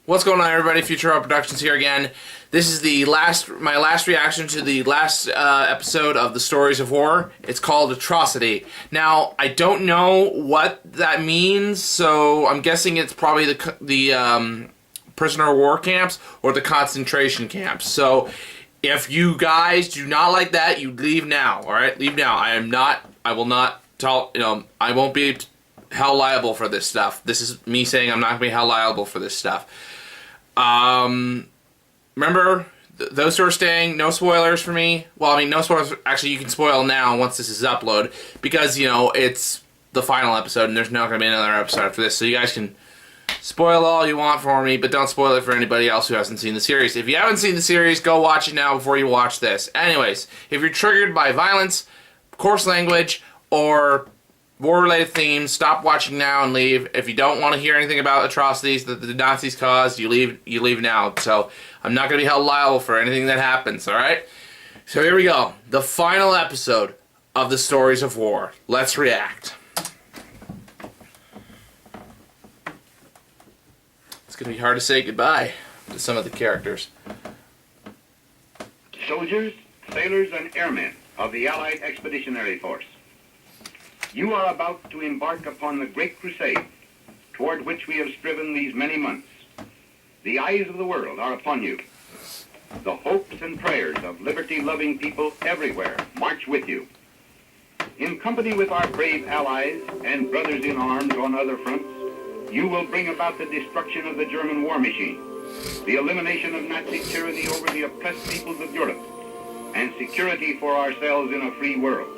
What's going on, everybody? FutureRail Productions here again. This is my last reaction to the last episode of the Stories of War. It's called Atrocity. Now, I don't know what that means, so I'm guessing it's probably the prisoner of war camps or the concentration camps. So, if you guys do not like that, you leave now. All right, leave now. I will not tell. I won't be held liable for this stuff. This is me saying I'm not going to be held liable for this stuff. Remember, those who are staying, no spoilers for me. Well, I mean, no spoilers. Actually, you can spoil now once this is uploaded, because, it's the final episode, and there's not going to be another episode after this, so you guys can spoil all you want for me, but don't spoil it for anybody else who hasn't seen the series. If you haven't seen the series, go watch it now before you watch this. Anyways, if you're triggered by violence, coarse language, or war-related themes, stop watching now and leave. If you don't want to hear anything about atrocities that the Nazis caused, you leave now. So I'm not going to be held liable for anything that happens, alright? So here we go. The final episode of the Stories of War. Let's react. It's going to be hard to say goodbye to some of the characters. Soldiers, sailors, and airmen of the Allied Expeditionary Force, you are about to embark upon the great crusade toward which we have striven these many months. The eyes of the world are upon you. The hopes and prayers of liberty-loving people everywhere march with you. In company with our brave allies and brothers in arms on other fronts, you will bring about the destruction of the German war machine, the elimination of Nazi tyranny over the oppressed peoples of Europe, and security for ourselves in a free world.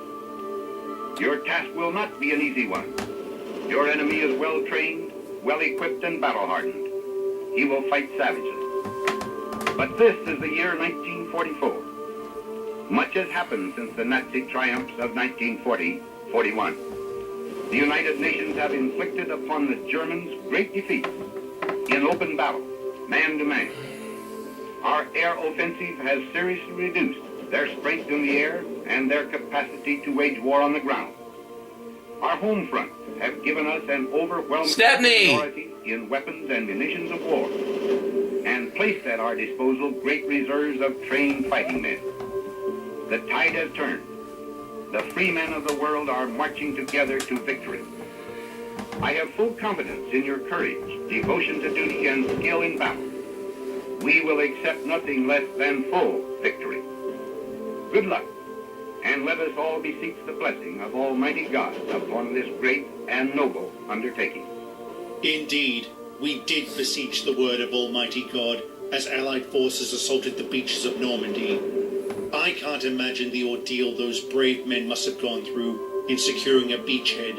Your task will not be an easy one. Your enemy is well-trained, well-equipped, and battle-hardened. He will fight savagely. But this is the year 1944. Much has happened since the Nazi triumphs of 1940-41. The United Nations have inflicted upon the Germans great defeats in open battle, man to man. Our air offensive has seriously reduced their strength in the air and their capacity to wage war on the ground. Our home fronts have given us an overwhelming superiority in weapons and munitions of war, and placed at our disposal great reserves of trained fighting men. The tide has turned. The free men of the world are marching together to victory. I have full confidence in your courage, devotion to duty, and skill in battle. We will accept nothing less than full victory. Good luck, and let us all beseech the blessing of Almighty God upon this great and noble undertaking. Indeed, we did beseech the word of Almighty God as Allied forces assaulted the beaches of Normandy. I can't imagine the ordeal those brave men must have gone through in securing a beachhead.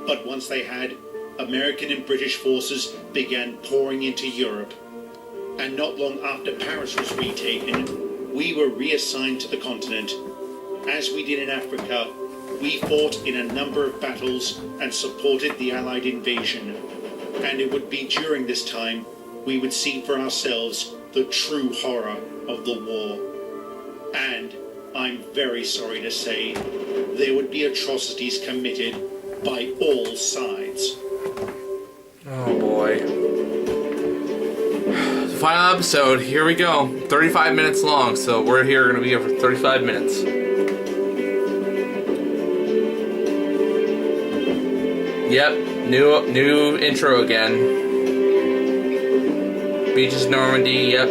But once they had, American and British forces began pouring into Europe. And not long after Paris was retaken, we were reassigned to the continent. As we did in Africa, we fought in a number of battles and supported the Allied invasion. And it would be during this time we would see for ourselves the true horror of the war. And, I'm very sorry to say, there would be atrocities committed by all sides. Oh boy. The final episode, here we go. 35 minutes long, so we're going to be here for 35 minutes. Yep, new intro again. Beaches Normandy, yep.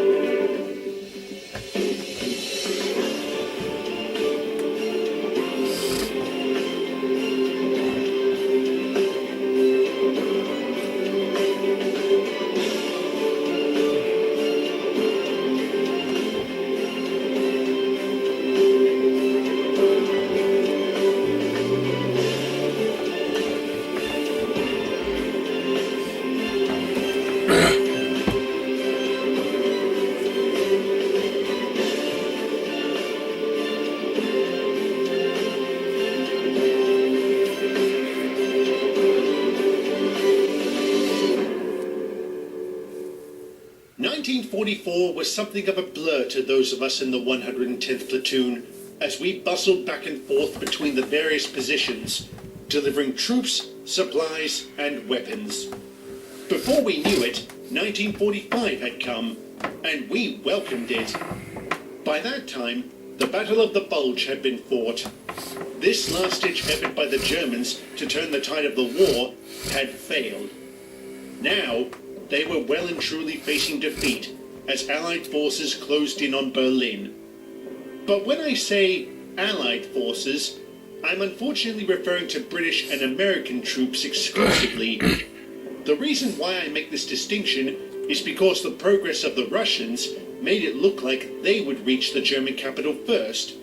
'44 was something of a blur to those of us in the 110th Platoon as we bustled back and forth between the various positions, delivering troops, supplies, and weapons. Before we knew it, 1945 had come, and we welcomed it. By that time, the Battle of the Bulge had been fought. This last-ditch effort by the Germans to turn the tide of the war had failed. Now, they were well and truly facing defeat as Allied forces closed in on Berlin. But when I say Allied forces, I'm unfortunately referring to British and American troops exclusively. The reason why I make this distinction is because the progress of the Russians made it look like they would reach the German capital first,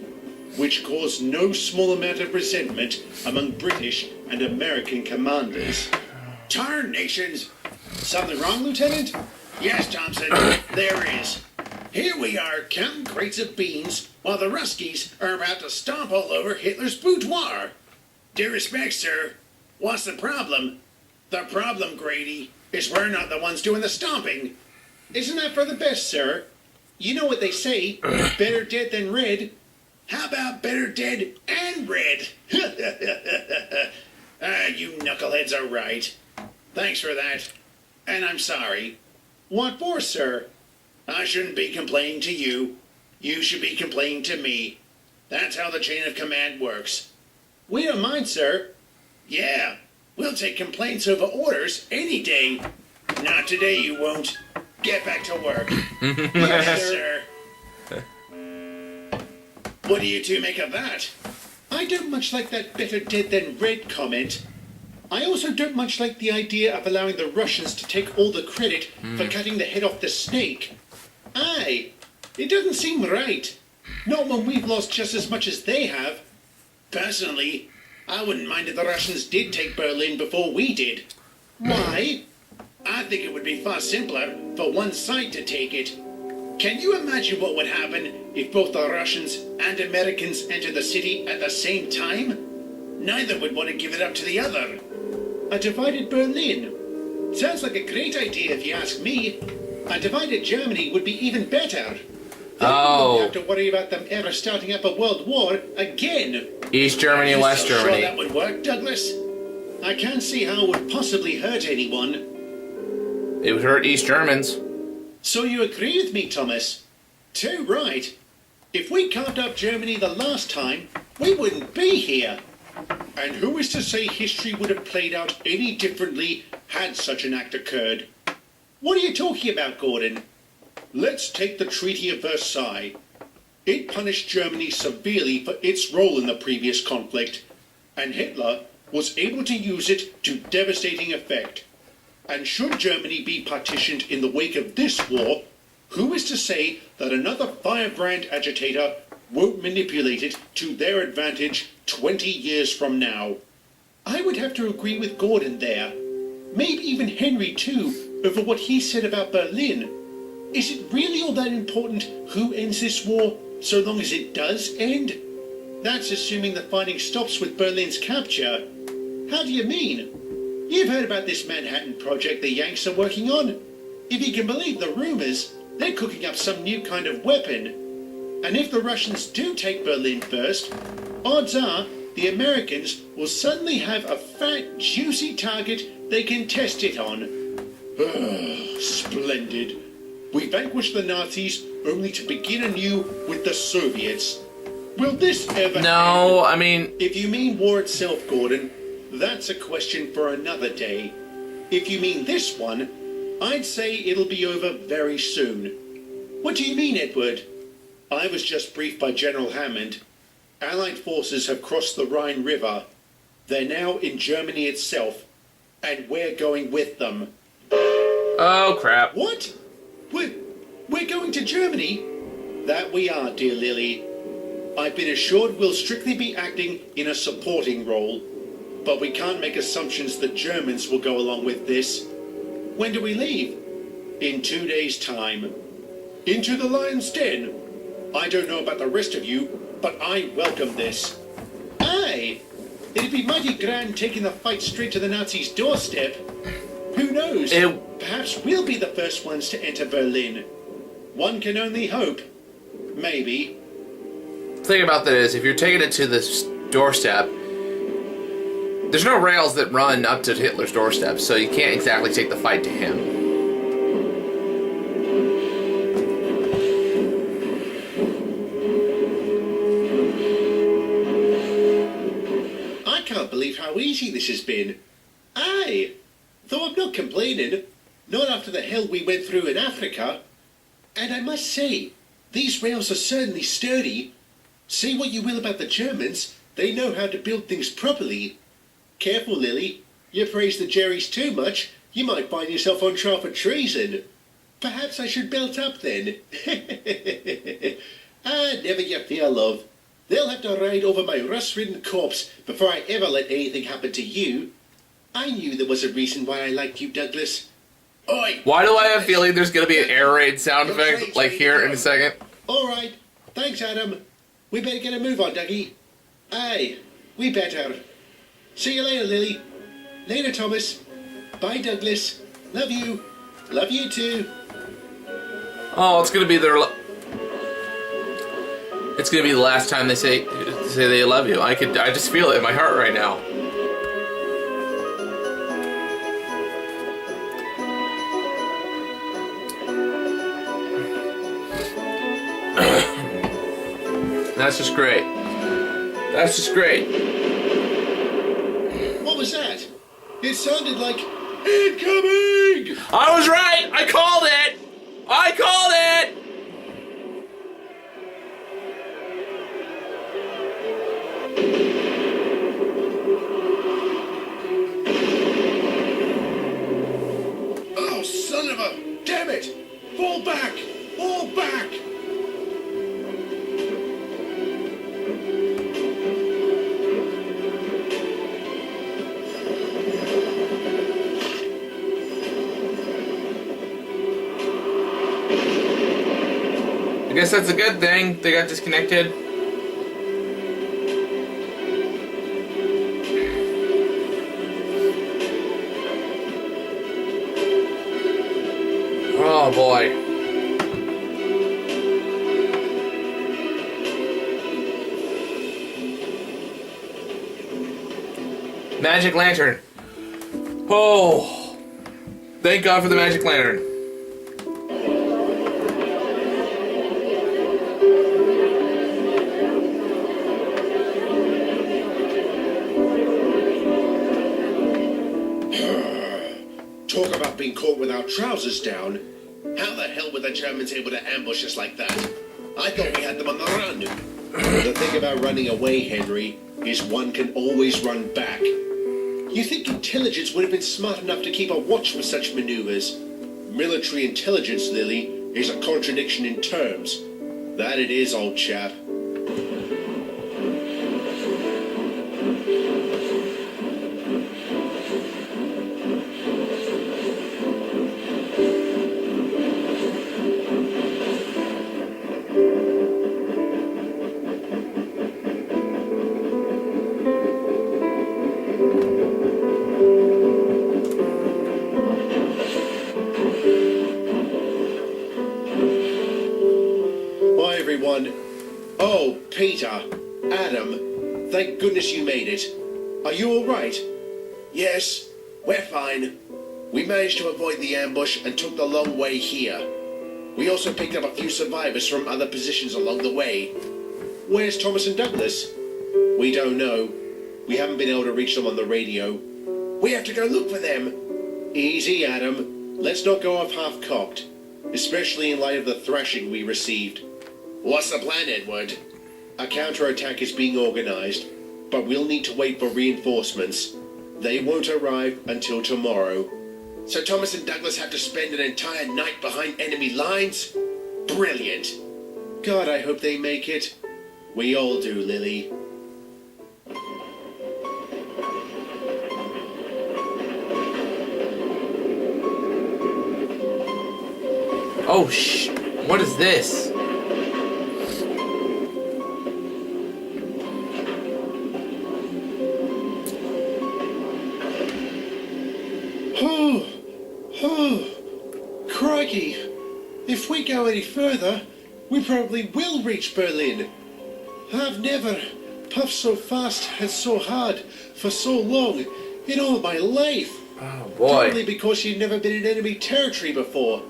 which caused no small amount of resentment among British and American commanders. Tarnations! Something wrong, Lieutenant? Yes, Thompson, there is. Here we are counting crates of beans while the Ruskies are about to stomp all over Hitler's boudoir. Due respect, sir. What's the problem? The problem, Grady, is we're not the ones doing the stomping. Isn't that for the best, sir? You know what they say, better dead than red. How about better dead and red? You knuckleheads are right. Thanks for that. And I'm sorry. What for, sir? I shouldn't be complaining to you. You should be complaining to me. That's how the chain of command works. We don't mind, sir. Yeah, we'll take complaints over orders any day. Not today, you won't. Get back to work. Yes, sir. What do you two make of that? I don't much like that better dead than red comment. I also don't much like the idea of allowing the Russians to take all the credit for cutting the head off the snake. Aye, it doesn't seem right. Not when we've lost just as much as they have. Personally, I wouldn't mind if the Russians did take Berlin before we did. Why? I think it would be far simpler for one side to take it. Can you imagine what would happen if both the Russians and Americans entered the city at the same time? Neither would want to give it up to the other. A divided Berlin. Sounds like a great idea if you ask me. A divided Germany would be even better. Then we wouldn't have to worry about them ever starting up a world war again. East Germany and West Sure Germany. that would work, Douglas? I can't see how it would possibly hurt anyone. It would hurt East Germans. So you agree with me, Thomas? Too right. If we carved up Germany the last time, we wouldn't be here. And who is to say history would have played out any differently had such an act occurred? What are you talking about, Gordon? Let's take the Treaty of Versailles. It punished Germany severely for its role in the previous conflict, and Hitler was able to use it to devastating effect. And should Germany be partitioned in the wake of this war, who is to say that another firebrand agitator won't manipulate it to their advantage 20 years from now? I would have to agree with Gordon there. Maybe even Henry too, over what he said about Berlin. Is it really all that important who ends this war, so long as it does end? That's assuming the fighting stops with Berlin's capture. How do you mean? You've heard about this Manhattan Project the Yanks are working on. If you can believe the rumors, they're cooking up some new kind of weapon. And if the Russians do take Berlin first, odds are the Americans will suddenly have a fat, juicy target they can test it on. Splendid. We vanquished the Nazis only to begin anew with the Soviets. Will this ever No, end? I mean, If you mean war itself, Gordon, that's a question for another day. If you mean this one, I'd say it'll be over very soon. What do you mean, Edward? I was just briefed by General Hammond. Allied forces have crossed the Rhine River. They're now in Germany itself, and we're going with them. oh crap. What? We're going to Germany? That we are, dear Lily. I've been assured we'll strictly be acting in a supporting role, but we can't make assumptions that Germans will go along with this. When do we leave? In 2 days' time. Into the lion's den. I don't know about the rest of you, but I welcome this. Aye, it'd be mighty grand taking the fight straight to the Nazis' doorstep. Who knows? Perhaps we'll be the first ones to enter Berlin. One can only hope. Maybe. The thing about that is, if you're taking it to the doorstep, there's no rails that run up to Hitler's doorstep, so you can't exactly take the fight to him. easy this has been. Aye, though I'm not complaining. Not after the hell we went through in Africa. And I must say, these rails are certainly sturdy. Say what you will about the Germans, they know how to build things properly. Careful, Lily. You praise the Jerrys too much, you might find yourself on trial for treason. Perhaps I should belt up then. Never you fear, love. They'll have to ride over my rust-ridden corpse before I ever let anything happen to you. I knew there was a reason why I liked you, Douglas. Oi! Why do I have a feeling there's going to be an air raid sound effect, like here in a second? Alright, thanks, Adam. We better get a move on, Dougie. Aye, we better. See you later, Lily. Later, Thomas. Bye, Douglas. Love you. Love you too. Oh, it's going to be their... It's going to be the last time they say they love you. I just feel it in my heart right now. That's just great. That's just great. What was that? It sounded like incoming! I was right! I called it! I called it! Oh, son of a... Damn it! Fall back! Fall back! I guess that's a good thing. They got disconnected. Oh boy. Magic lantern. Oh. Thank God for the magic lantern. Talk about being caught with our trousers down. How the hell were the Germans able to ambush us like that? I thought we had them on the run. The thing about running away, Henry, is one can always run back. You think intelligence would have been smart enough to keep a watch for such maneuvers? Military intelligence, Lily, is a contradiction in terms. That it is, old chap. Oh, Peter, Adam, thank goodness you made it. Are you all right? Yes, we're fine. We managed to avoid the ambush and took the long way here. We also picked up a few survivors from other positions along the way. Where's Thomas and Douglas? We don't know. We haven't been able to reach them on the radio. We have to go look for them. Easy, Adam. Let's not go off half-cocked, especially in light of the thrashing we received. What's the plan, Edward? A counterattack is being organized, but we'll need to wait for reinforcements. They won't arrive until tomorrow. So Thomas and Douglas have to spend an entire night behind enemy lines? Brilliant. God, I hope they make it. We all do, Lily. Oh, what is this? Crikey! If we go any further, we probably will reach Berlin. I've never puffed so fast and so hard for so long in all my life. Oh boy. Probably because you've never been in enemy territory before.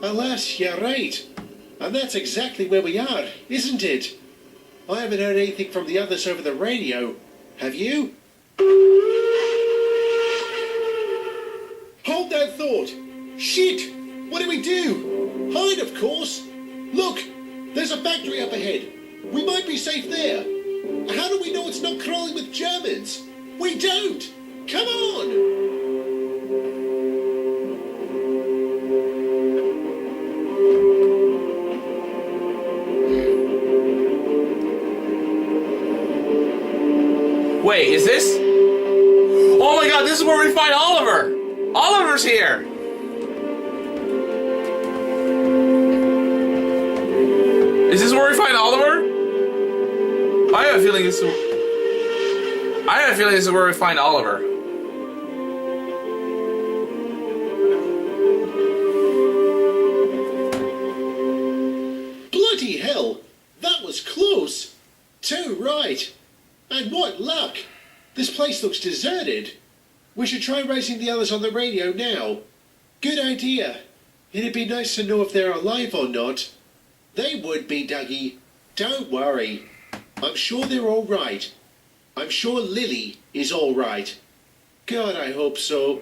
Alas, you're right. And that's exactly where we are, isn't it? I haven't heard anything from the others over the radio. Have you? thought. Shit! What do we do? Hide, of course. Look, there's a factory up ahead. We might be safe there. How do we know it's not crawling with Germans? We don't! Come on! Wait, is this? Oh my god, this is where we find Oliver! Oliver's here! Is this where we find Oliver? I have a feeling this is where we find Oliver. Bloody hell! That was close! Too right! And what luck! This place looks deserted. We should try raising the others on the radio now. Good idea. It'd be nice to know if they're alive or not. They would be, Dougie. Don't worry. I'm sure they're all right. I'm sure Lily is all right. God, I hope so.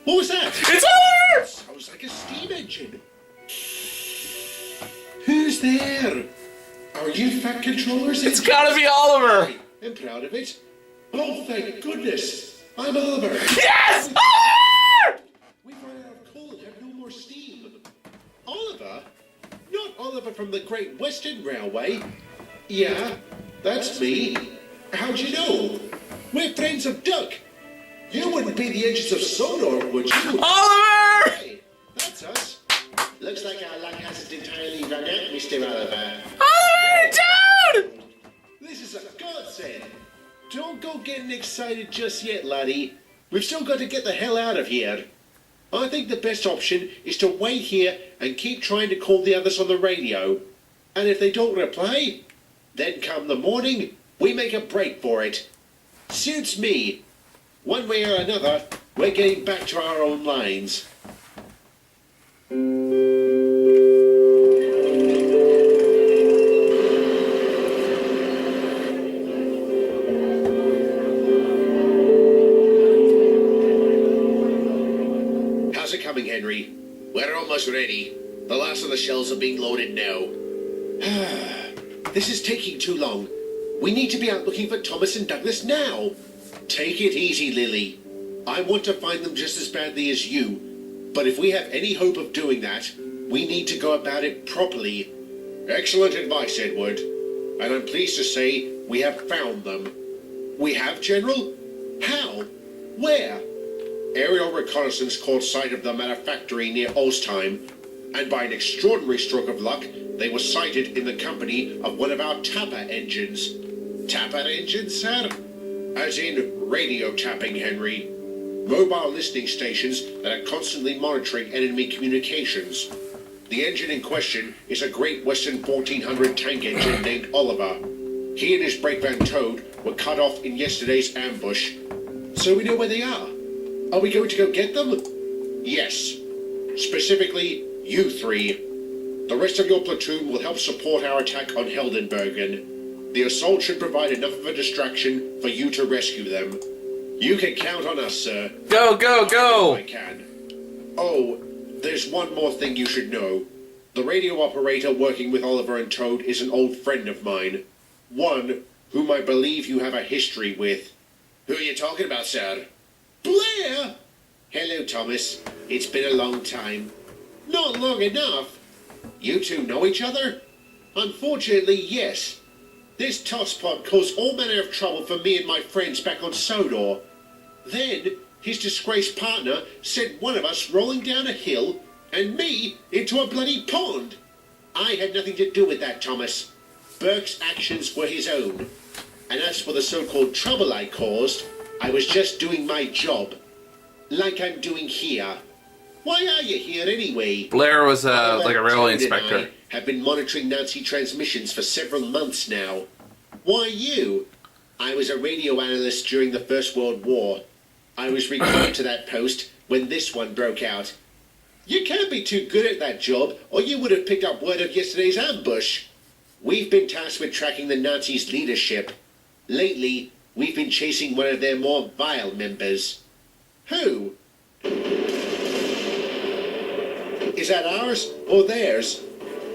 What was that? It's Oliver! Sounds like a steam engine. Who's there? Are you Fat Controller's It's engine? gotta be Oliver! I'm proud of it. Oh, thank goodness. I'm Oliver. Yes! Oliver! We've run out of coal and have no more steam. Oliver? Not Oliver from the Great Western Railway. Yeah, that's me. How'd you know? We're friends of Duck. You wouldn't be the engines of Sodor, would you? Oliver! Hey, that's us. Looks like our luck hasn't entirely run out, Mr. Oliver. Oliver, dude! This is a godsend. Don't go getting excited just yet, laddie. We've still got to get the hell out of here. I think the best option is to wait here and keep trying to call the others on the radio. And if they don't reply, then come the morning, we make a break for it. Suits me. One way or another, we're getting back to our own lines. How's it coming, Henry? We're almost ready. The last of the shells are being loaded now. This is taking too long. We need to be out looking for Thomas and Douglas now. Take it easy, Lily. I want to find them just as badly as you. But if we have any hope of doing that, we need to go about it properly. Excellent advice, Edward. And I'm pleased to say we have found them. We have, General? How? Where? Aerial reconnaissance caught sight of them at a factory near Olstheim, and by an extraordinary stroke of luck, they were sighted in the company of one of our tapper engines. Tapper engines, sir? As in radio tapping, Henry. Mobile listening stations that are constantly monitoring enemy communications. The engine in question is a Great Western 1400 tank engine named Oliver. He and his brake van Toad were cut off in yesterday's ambush. So we know where they are. Are we going to go get them? Yes. Specifically, you three. The rest of your platoon will help support our attack on Heldenbergen. The assault should provide enough of a distraction for you to rescue them. You can count on us, sir. Go, go, go! I can. Oh, there's one more thing you should know. The radio operator working with Oliver and Toad is an old friend of mine. One whom I believe you have a history with. Who are you talking about, sir? Blair! Hello, Thomas. It's been a long time. Not long enough. You two know each other? Unfortunately, yes. This tosspot caused all manner of trouble for me and my friends back on Sodor. Then, his disgraced partner sent one of us rolling down a hill and me into a bloody pond. I had nothing to do with that, Thomas. Burke's actions were his own. And as for the so-called trouble I caused, I was just doing my job. Like I'm doing here. Why are you here anyway? Blair was like a railway Toad and inspector. I have been monitoring Nazi transmissions for several months now. Why you? I was a radio analyst during the First World War. I was recalled to that post when this one broke out. You can't be too good at that job, or you would have picked up word of yesterday's ambush. We've been tasked with tracking the Nazis' leadership. Lately, we've been chasing one of their more vile members. Who? Is that ours or theirs?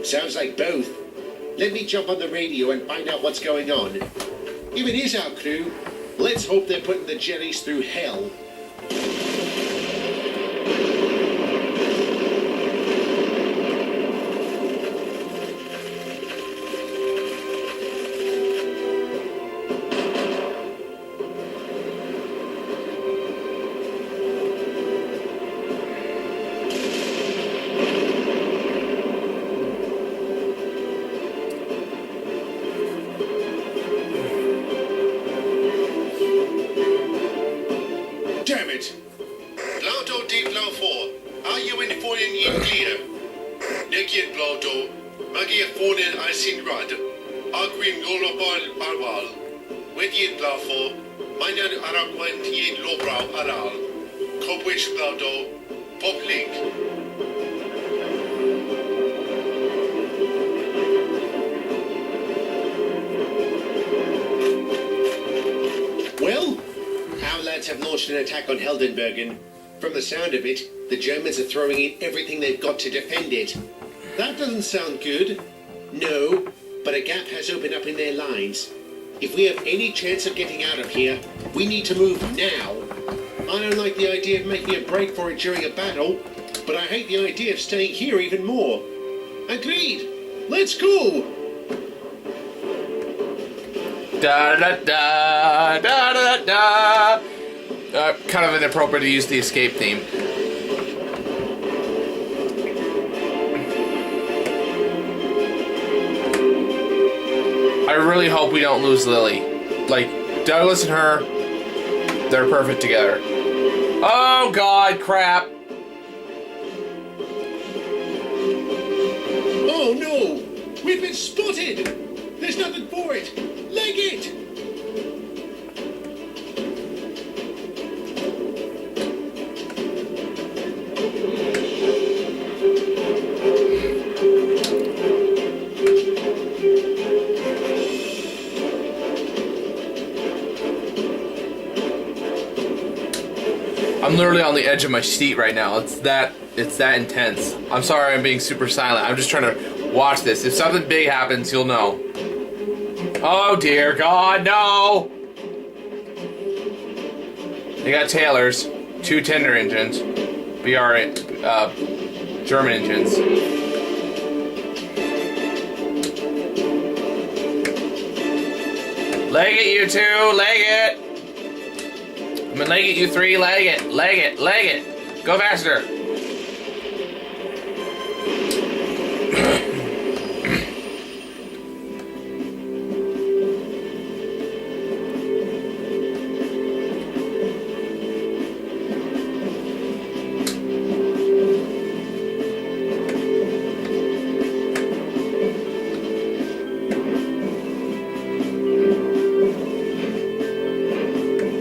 Sounds like both. Let me jump on the radio and find out what's going on. If it is our crew, let's hope they're putting the jellies through hell. Damn it! Blaudo di Blau 4, are you informing in clear? Nekien Blaudo, Magia Fonen Isin Rad, Agrin Lolobal Barwal, Wedien Blau 4, Minan Aragwen Yin Lobrau Aral, Cobwich Blaudo, Pop Link. Well, our lads have launched an attack on Heldenbergen. From the sound of it, the Germans are throwing in everything they've got to defend it. That doesn't sound good. No, but a gap has opened up in their lines. If we have any chance of getting out of here, we need to move now. I don't like the idea of making a break for it during a battle, but I hate the idea of staying here even more. Agreed. Let's go. Da da da da da da. Kind of inappropriate to use the escape theme. I really hope we don't lose Lily. Like, Douglas and her, they're perfect together. Oh God, crap. Oh no! We've been spotted! There's nothing for it! Leg it! I'm literally on the edge of my seat right now. It's that intense. I'm sorry I'm being super silent. I'm just trying to watch this. If something big happens, you'll know. Oh dear God, no! They got Taylors, 2 tender engines, BR German engines. Leg it, you 2, leg it! I'm gonna leg it, you 3, leg it, leg it, leg it! Go faster!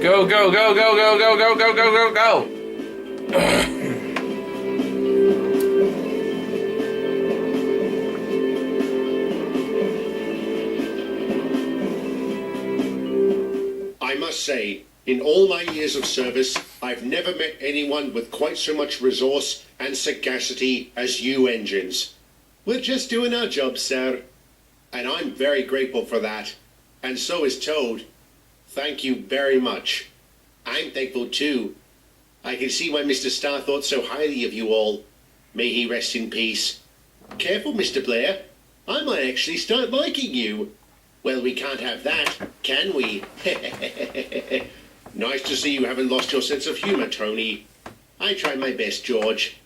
Go, go, go, go, go, go, go, go, go, go, go! I must say, in all my years of service, I've never met anyone with quite so much resource and sagacity as you engines. We're just doing our job, sir. And I'm very grateful for that. And so is Toad. Thank you very much. I'm thankful too. I can see why Mr. Starr thought so highly of you all. May he rest in peace. Careful, Mr. Blair. I might actually start liking you. Well, we can't have that, can we? Nice to see you haven't lost your sense of humor, Tony. I tried my best, George.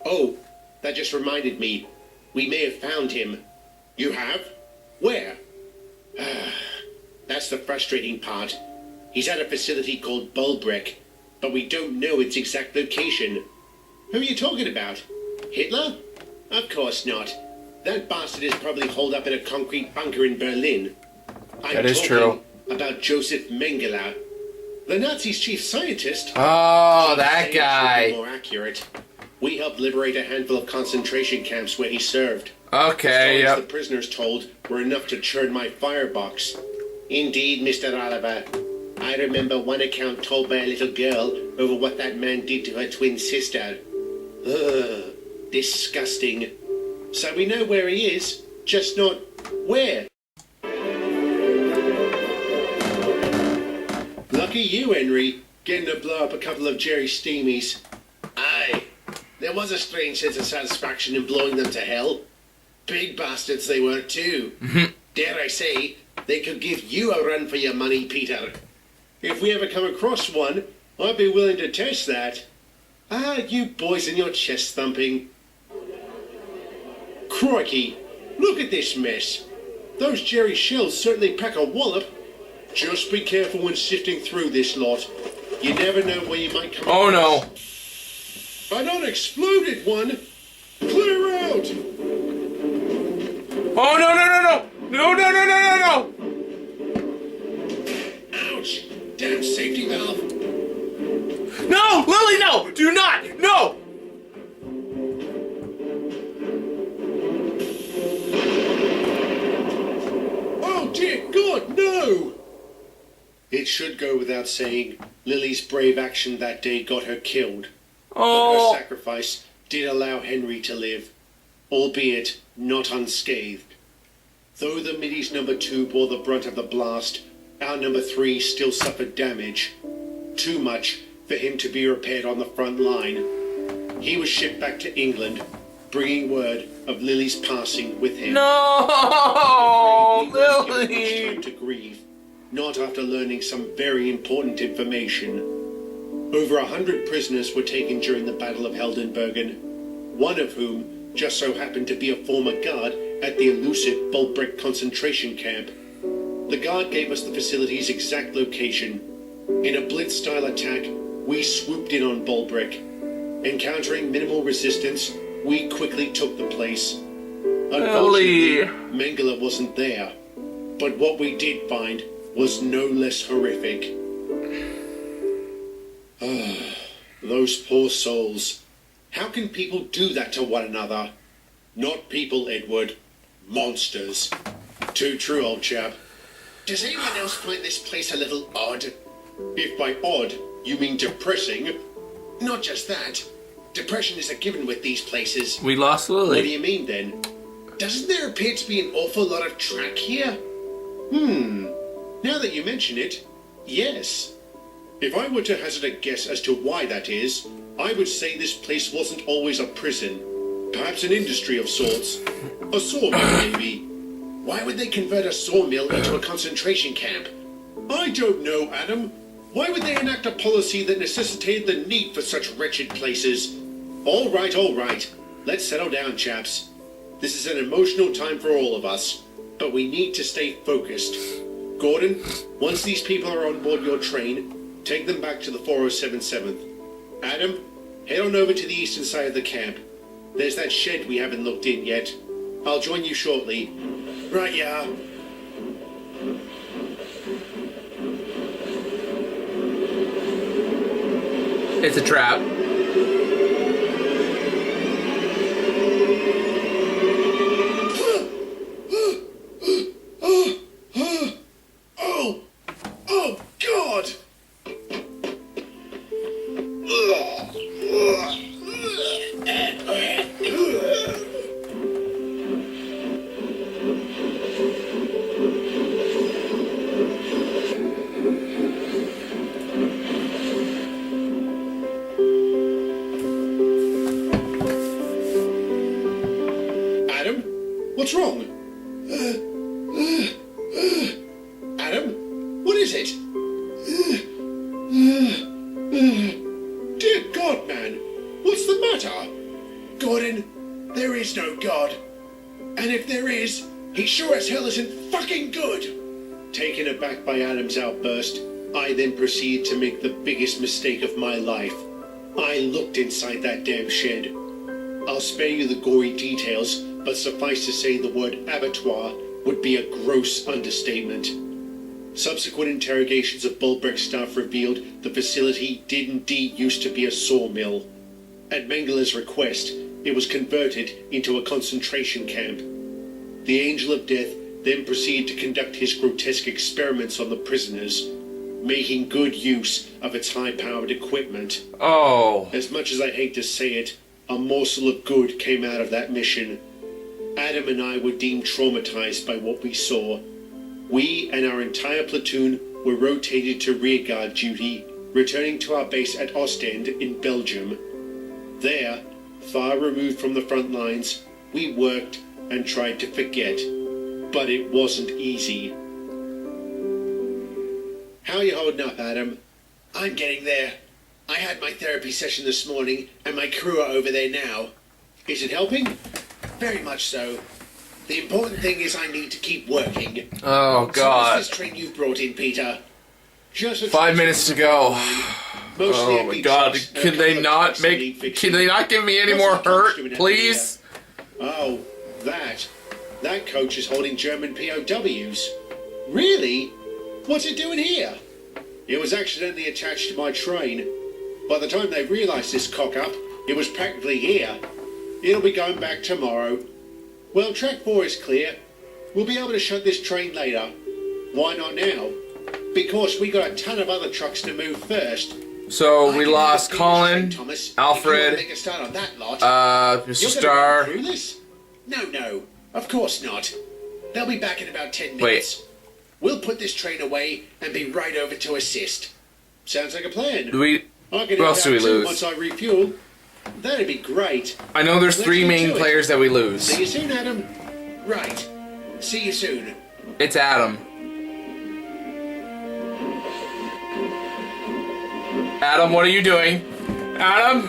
Oh, that just reminded me. We may have found him. You have? Where? That's the frustrating part. He's at a facility called Bulbreck, but we don't know its exact location. Who are you talking about? Hitler? Of course not. That bastard is probably holed up in a concrete bunker in Berlin. That is true. About Joseph Mengele, the Nazis' chief scientist. Oh, that guy. More accurate. We helped liberate a handful of concentration camps where he served. Okay, The stories yep. the prisoners told were enough to churn my firebox. Indeed, Mr. Oliver. I remember one account told by a little girl over what that man did to her twin sister. Ugh, disgusting. So we know where he is, just not where. Lucky you, Henry, getting to blow up a couple of Jerry Steamies. Aye, there was a strange sense of satisfaction in blowing them to hell. Big bastards they were too. Dare I say, they could give you a run for your money, Peter. If we ever come across one, I'd be willing to test that. Ah, you boys and your chest thumping. Crikey, look at this mess. Those Jerry shells certainly pack a wallop. Just be careful when sifting through this lot. You never know where you might come Oh no. An unexploded one. Clear out. Oh no no no no! No no no no no no! Ouch. Damn safety valve. No! Lily, no! Do not! No! Oh dear God, no! It should go without saying, Lily's brave action that day got her killed. But Oh! her sacrifice did allow Henry to live, albeit not unscathed. Though the Middy's number 2 bore the brunt of the blast, our number 3 still suffered damage. Too much for him to be repaired on the front line. He was shipped back to England, bringing word of Lily's passing with him. No! He wasn't given much Lily! time to grieve, not after learning some very important information. Over 100 prisoners were taken during the Battle of Heldenbergen, one of whom just so happened to be a former guard at the elusive Bulbrecht concentration camp. The guard gave us the facility's exact location. In a blitz-style attack, we swooped in on Bulbrecht. Encountering minimal resistance, we quickly took the place. Unfortunately, Ellie. Mengele wasn't there. But what we did find was no less horrific. Those poor souls. How can people do that to one another? Not people, Edward. Monsters. Too true, old chap. Does anyone else find this place a little odd? If by odd, you mean depressing. Not just that. Depression is a given with these places. We lost What do Lily. you mean, then? Doesn't there appear to be an awful lot of track here? Now that you mention it, yes. If I were to hazard a guess as to why that is, I would say this place wasn't always a prison. Perhaps an industry of sorts. A sawmill, maybe. Why would they convert a sawmill into a concentration camp? I don't know, Adam. Why would they enact a policy that necessitated the need for such wretched places? All right. Let's settle down, chaps. This is an emotional time for all of us, but we need to stay focused. Gordon, once these people are on board your train, take them back to the 407 7th. Adam, head on over to the eastern side of the camp. There's that shed we haven't looked in yet. I'll join you shortly. Right, yeah. It's a trap. Oh, God! Adam, what's wrong? Adam, what is it? Dear God, man, what's the matter? Gordon, there is no God. And if there is, he sure as hell isn't fucking good. Taken aback by Adam's outburst, I then proceed to make the biggest mistake of my life. I looked inside that damn shed. I'll spare you the gory details, but suffice to say the word abattoir would be a gross understatement. Subsequent interrogations of Bulbrecht staff revealed the facility did indeed used to be a sawmill. At Mengele's request, it was converted into a concentration camp. The Angel of Death then proceeded to conduct his grotesque experiments on the prisoners. making good use of its high-powered equipment. Oh. As much as I hate to say it, a morsel of good came out of that mission. Adam and I were deemed traumatized by what we saw. We and our entire platoon were rotated to rearguard duty, returning to our base at Ostend in Belgium. There, far removed from the front lines, we worked and tried to forget. But it wasn't easy. How are you holding up, Adam? I'm getting there. I had my therapy session this morning, and my crew are over there now. Is it helping? Very much so. The important thing is I need to keep working. Oh, So God. is this train you've brought in, Peter? Just a 5 minutes to go. Mostly Oh, my empty God. trucks and a Can couple they of not trucks that need make... fixing. Can they not give me any What's more the coach hurt, doing out please? Oh, that coach is holding German POWs. Really? What's it doing here? It was accidentally attached to my train. By the time they realised this cock-up, it was practically here. It'll be going back tomorrow. Well, track 4 is clear. We'll be able to shut this train later. Why not now? Because we got a ton of other trucks to move first. So, I we can lost do the Colin, train, Thomas. If Alfred, you want to make a start on that lot, Mr. you're Starr. gonna run through this? No, of course not. They'll be back in about 10 minutes. We'll put this train away and be right over to assist. Sounds like a plan. Do we... I can Who else do we adapt too lose? once I refuel. That'd be great. I know there's Let's 3 get main to it. players that we lose. See you soon, Adam. Right. See you soon. It's Adam. Adam, what are you doing? Adam?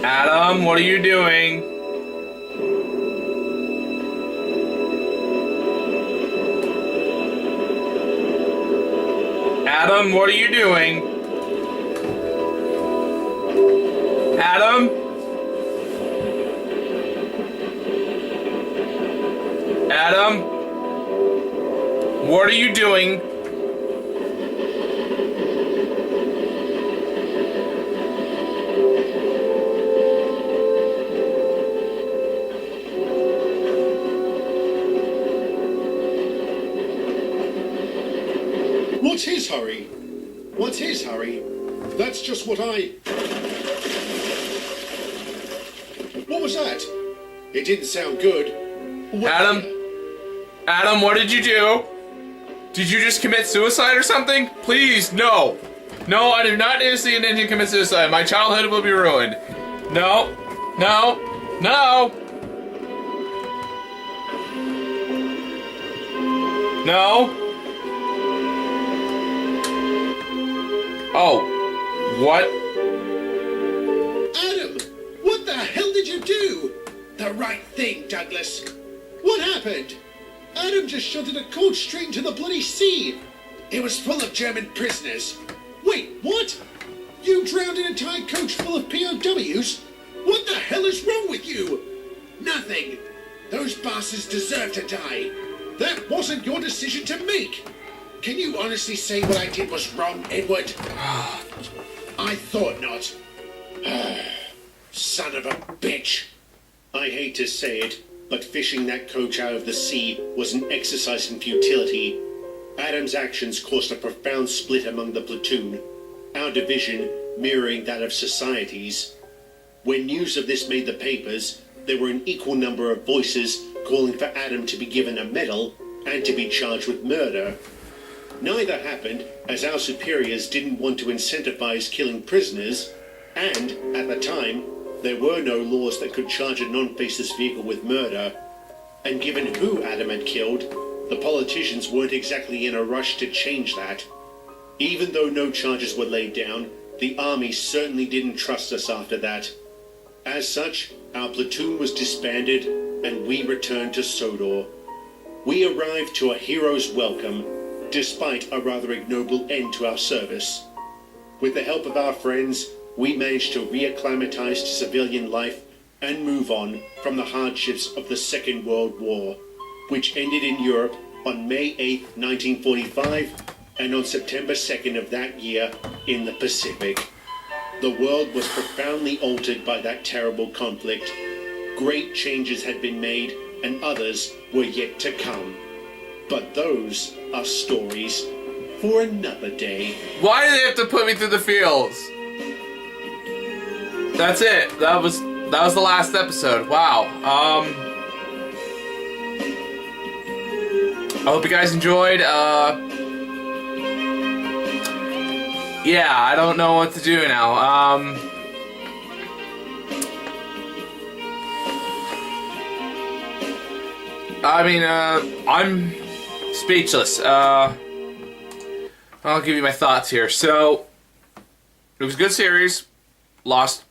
Adam, what are you doing? Adam, what are you doing? Adam? Adam? What are you doing? What's his hurry? What's his hurry? That's just what I... What was that? It didn't sound good. What- Adam? Adam, what did you do? Did you just commit suicide or something? Please, no. No, I do not need to see an Indian commit suicide. My childhood will be ruined. No. No. No. No. Oh. What? Adam, what the hell did you do? The right thing, Douglas. What happened? Adam just shunted a coach straight into the bloody sea. It was full of German prisoners. Wait, what? You drowned an entire coach full of POWs? What the hell is wrong with you? Nothing. Those bastards deserve to die. That wasn't your decision to make. Can you honestly say what I did was wrong, Edward? I thought not. Son of a bitch. I hate to say it, but fishing that coach out of the sea was an exercise in futility. Adam's actions caused a profound split among the platoon, our division mirroring that of society's. When news of this made the papers, there were an equal number of voices calling for Adam to be given a medal and to be charged with murder. Neither happened, as our superiors didn't want to incentivize killing prisoners, and, at the time, there were no laws that could charge a non-faceless vehicle with murder. And given who Adam had killed, the politicians weren't exactly in a rush to change that. Even though no charges were laid down, the army certainly didn't trust us after that. As such, our platoon was disbanded, and we returned to Sodor. We arrived to a hero's welcome, despite a rather ignoble end to our service. With the help of our friends, we managed to reacclimatize to civilian life and move on from the hardships of the Second World War, which ended in Europe on May 8, 1945, and on September 2nd of that year in the Pacific. The world was profoundly altered by that terrible conflict. Great changes had been made, and others were yet to come. But those are stories for another day. Why do they have to put me through the fields? That's it. That was the last episode. Wow. I hope you guys enjoyed. Yeah, I don't know what to do now. I'm speechless. I'll give you my thoughts here. So, it was a good series. Lost,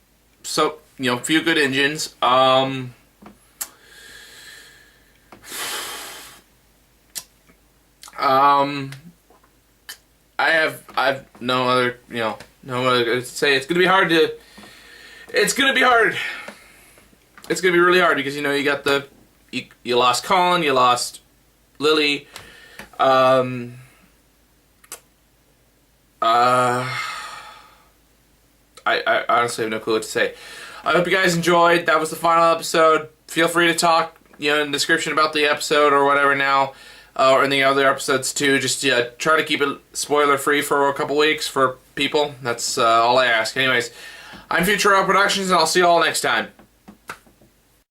a few good engines. I've no other to say. It's gonna be hard. It's gonna be really hard because you got you lost Colin, you lost Lily. I honestly have no clue what to say. I hope you guys enjoyed. That was the final episode. Feel free to talk, in the description about the episode or whatever now, or in the other episodes too. Just try to keep it spoiler free for a couple weeks for people. That's all I ask. Anyways, I'm FutureRail Productions, and I'll see you all next time.